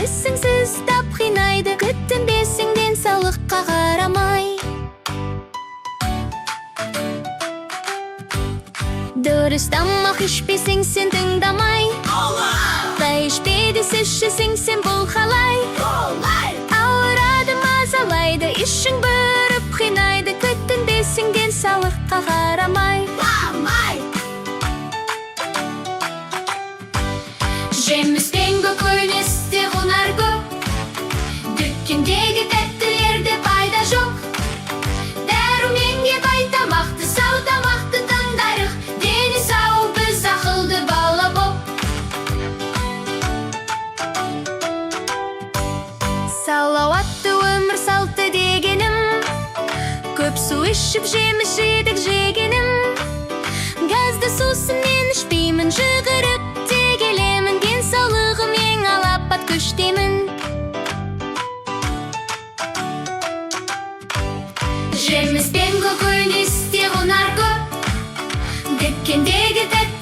Түсіңсіз тап қинайды, күтінбесің денсаулыққа қарамай. Дұрыс тамақ ішпесең сен тыңдамай. Қай ішпеді сіз ішесің сен бұл қалай. Ауырады мазалайды, ішің бүріп қинайды, күтінбесің денсаулыққа қарамай. Жеміс пен көкөністе құнар көп, дүкендегі тәттілерде пайда жоқ. Дәруменге бай тамақты, сау тамақты таңдайық, дені сау біз ақылды бала боп. Салауатты өмір салты дегенім, көп су ішіп жеміс жидік жегенім. Газды сусын мен ішпеймін, жүгіріп те келемін, денсаулығым ең алапат күштемін. Жеміс пен көкөністе құнар көп, дүкендегі тәтті